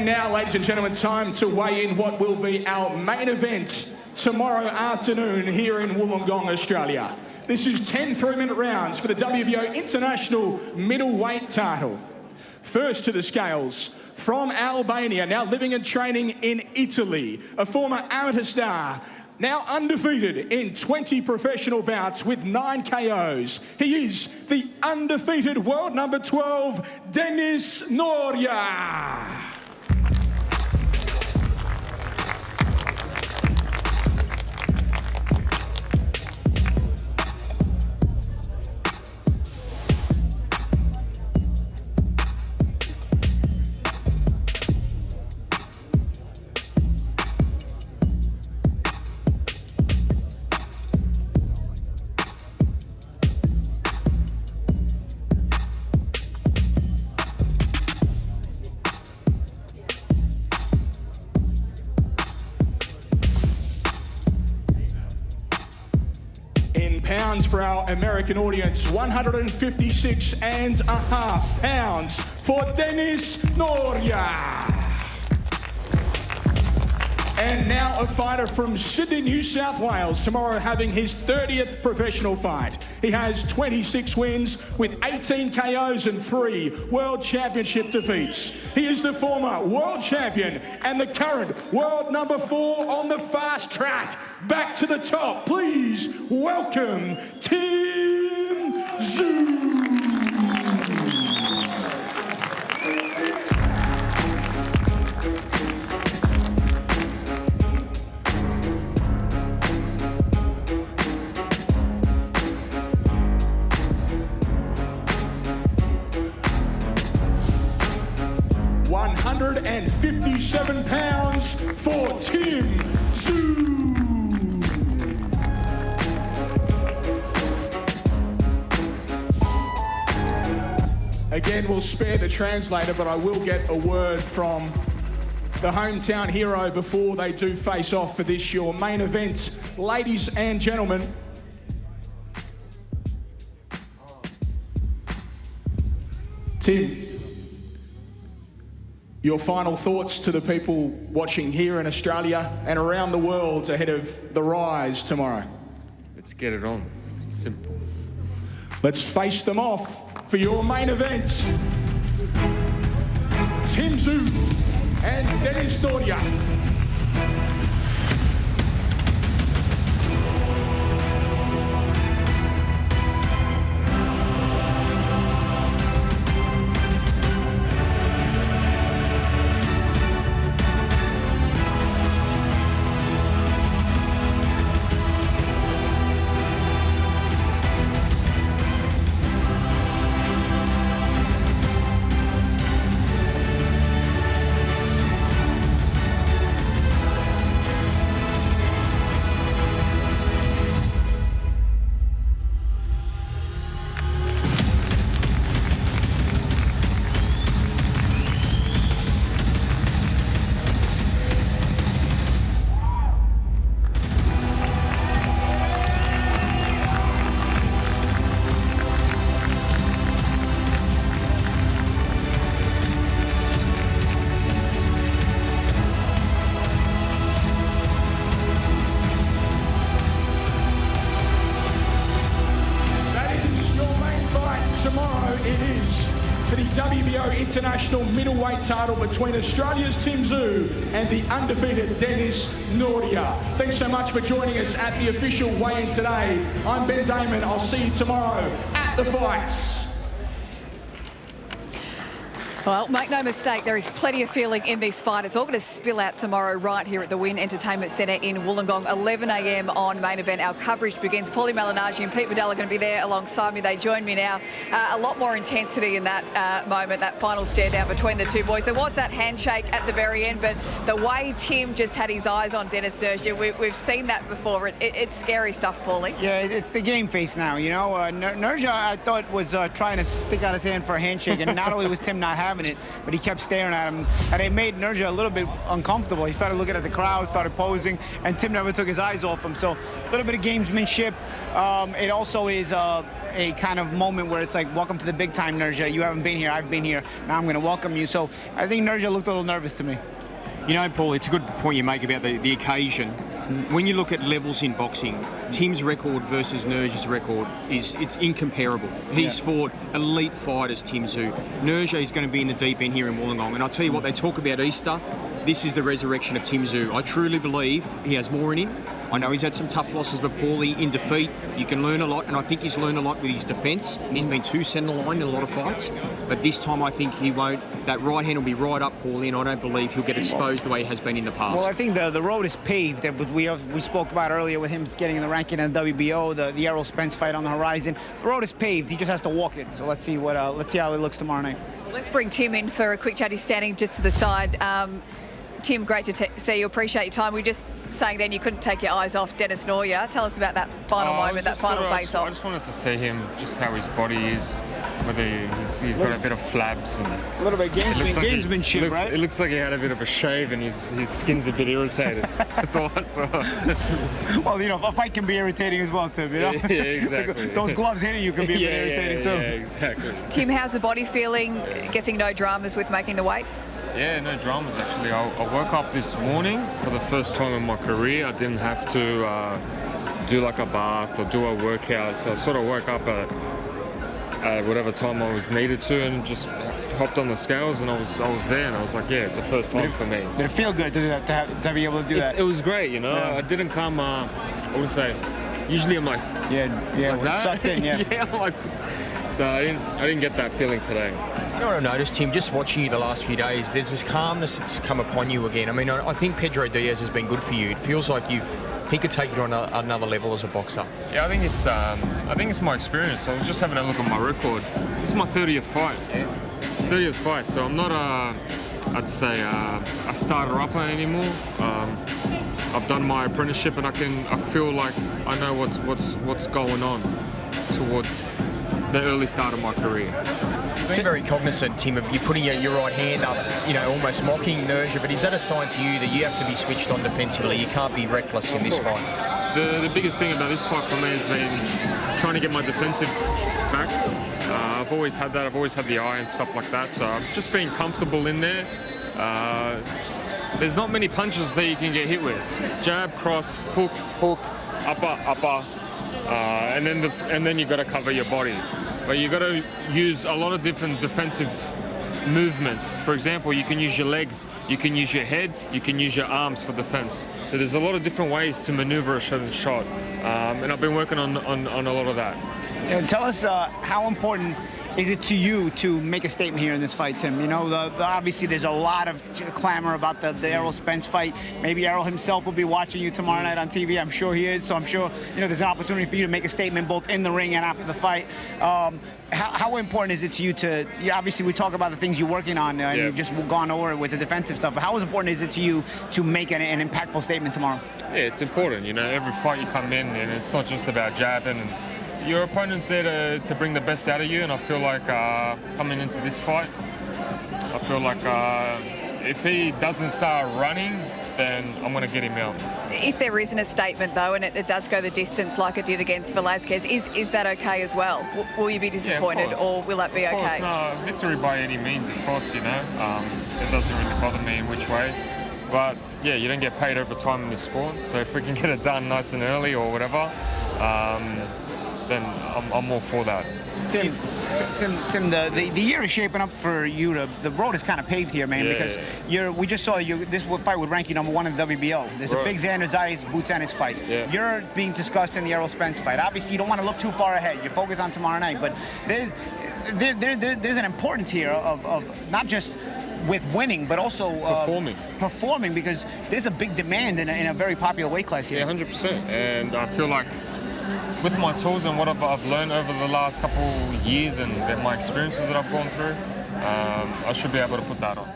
And now, ladies and gentlemen, time to weigh in what will be our main event tomorrow afternoon here in Wollongong, Australia. This is 10 3-minute rounds for the WBO International Middleweight title. First to the scales, from Albania, now living and training in Italy, a former amateur star, now undefeated in 20 professional bouts with 9 KOs. He is the undefeated world number 12, Denis Nurja. Pounds for our American audience, 156.5 pounds for Denis Nurja. And now a fighter from Sydney, New South Wales, tomorrow having his 30th professional fight. He has 26 wins with 18 KOs and 3 World Championship defeats. He is the former world champion and the current world number 4 on the fast track. Back to the top, please welcome Tim Tszyu. 157 pounds for Tim Tszyu. Again, we'll spare the translator, but I will get a word from the hometown hero before they do face off for this, your main event. Ladies and gentlemen, Tim, your final thoughts to the people watching here in Australia and around the world ahead of the Rise tomorrow. Let's get it on. Simple. Let's face them off for your main event. Tim Tszyu and Denis Nurja. 'Cons tomorrow it is for the WBO International Middleweight title between Australia's Tim Tszyu and the undefeated Denis Nurja. Thanks so much for joining us at the official weigh-in today. I'm Ben Damon. I'll see you tomorrow at the fights. Well, make no mistake, there is plenty of feeling in this fight. It's all going to spill out tomorrow right here at the Wynn Entertainment Centre in Wollongong, 11 a.m. on Main Event. Our coverage begins. Paulie Malignaggi and Pete Vidal are going to be there alongside me. They join me now. A lot more intensity in that moment, that final stare down between the two boys. There was that handshake at the very end, but the way Tim just had his eyes on Denis Nurja, we've seen that before. It's scary stuff, Paulie. Yeah, it's the game face now, you know. Nurja, I thought, was trying to stick out his hand for a handshake, and not only was Tim not having having it, but he kept staring at him, and it made Nurja a little bit uncomfortable. He started looking at the crowd, started posing, and Tim never took his eyes off him. So a little bit of gamesmanship. It also is a kind of moment where it's like, welcome to the big time, Nurja. You haven't been here, I've been here. Now I'm going to welcome you. So I think Nurja looked a little nervous to me. You know, Paul, it's a good point you make about the occasion. When you look at levels in boxing, Tim's record versus Nurja's record it's incomparable. He's fought elite fighters, Tim Tszyu. Nurja is going to be in the deep end here in Wollongong. And I'll tell you what, they talk about Easter. This is the resurrection of Tim Tszyu. I truly believe he has more in him. I know he's had some tough losses, but Paulie, in defeat, you can learn a lot, and I think he's learned a lot with his defence. He's been too centre-line in a lot of fights, but this time I think he won't. That right hand will be right up Paulie, and I don't believe he'll get exposed the way he has been in the past. Well, I think the road is paved. That we spoke about earlier with him getting in the ranking in the WBO, the Errol Spence fight on the horizon. The road is paved. He just has to walk it. So let's see how it looks tomorrow night. Let's bring Tim in for a quick chat. He's standing just to the side. Tim, great to see you. Appreciate your time. We were just saying then you couldn't take your eyes off Denis Nurja. Tell us about that final moment, that final face-off. I just wanted to see him, just how his body is, whether he's got a bit of flabs and a little bit of gamesmanship, right? It looks like he had a bit of a shave and his skin's a bit irritated. That's all I saw. Well, you know, a fight can be irritating as well, Tim. You know? Yeah, exactly. Those gloves hitting you can be a bit irritating too. Yeah, exactly. Tim, how's the body feeling? Guessing no dramas with making the weight? Yeah, no dramas actually. I woke up this morning for the first time in my career. I didn't have to do like a bath or do a workout. So I sort of woke up at whatever time I was needed to and just hopped on the scales and I was there and I was like, yeah, it's the first time for me. Did it feel good to be able to do that? It was great, you know. Yeah. I didn't come, I wouldn't say, usually I'm like, like sucked in, yeah, I'm like, so I didn't get that feeling today. You know what I've noticed, Tim, just watching you the last few days, there's this calmness that's come upon you again. I mean, I think Pedro Diaz has been good for you. It feels like he could take you to another level as a boxer. Yeah, I think it's my experience. I was just having a look at my record. This is my 30th fight. Yeah. 30th fight, so I'm not I'd say a starter-upper anymore. I've done my apprenticeship and I feel like I know what's going on towards the early start of my career. You've been very cognizant, Tim, of you putting your right hand up, you know, almost mocking Nurja, but is that a sign to you that you have to be switched on defensively? You can't be reckless in this fight? The biggest thing about this fight for me has been trying to get my defensive back. I've always had that. I've always had the eye and stuff like that, so I'm just being comfortable in there. There's not many punches that you can get hit with. Jab, cross, hook, upper, and then you've got to cover your body. But you've got to use a lot of different defensive movements. For example, you can use your legs, you can use your head, you can use your arms for defense. So there's a lot of different ways to maneuver a certain shot. And I've been working on a lot of that. And tell us how important is it to you to make a statement here in this fight, Tim? You know, obviously there's a lot of clamor about the Errol Spence fight. Maybe Errol himself will be watching you tomorrow night on TV. I'm sure he is. So I'm sure, you know, there's an opportunity for you to make a statement both in the ring and after the fight. How important is it to you to, obviously we talk about the things you're working on and you've just gone over it with the defensive stuff, but how important is it to you to make an impactful statement tomorrow? Yeah, it's important. You know, every fight you come in and it's not just about jabbing and your opponent's there to bring the best out of you, and I feel like coming into this fight, I feel like if he doesn't start running, then I'm going to get him out. If there isn't a statement, though, and it does go the distance like it did against Velasquez, is that okay as well? Will you be disappointed, or will that be okay? No, victory by any means, of course, you know. It doesn't really bother me in which way. But, yeah, you don't get paid overtime in this sport, so if we can get it done nice and early or whatever, then I'm all for that. Tim, the year is shaping up for you. The road is kind of paved here, man, because we just saw this fight would rank you #1 in the WBO. There's a big Xander Zayas, Boots Ennis fight. Yeah. You're being discussed in the Errol Spence fight. Obviously, you don't want to look too far ahead. You're focused on tomorrow night, but there's an importance here of not just with winning, but also performing, because there's a big demand in a very popular weight class here. Yeah, 100%. And I feel like with my tools and what I've learned over the last couple years and my experiences that I've gone through, I should be able to put that on.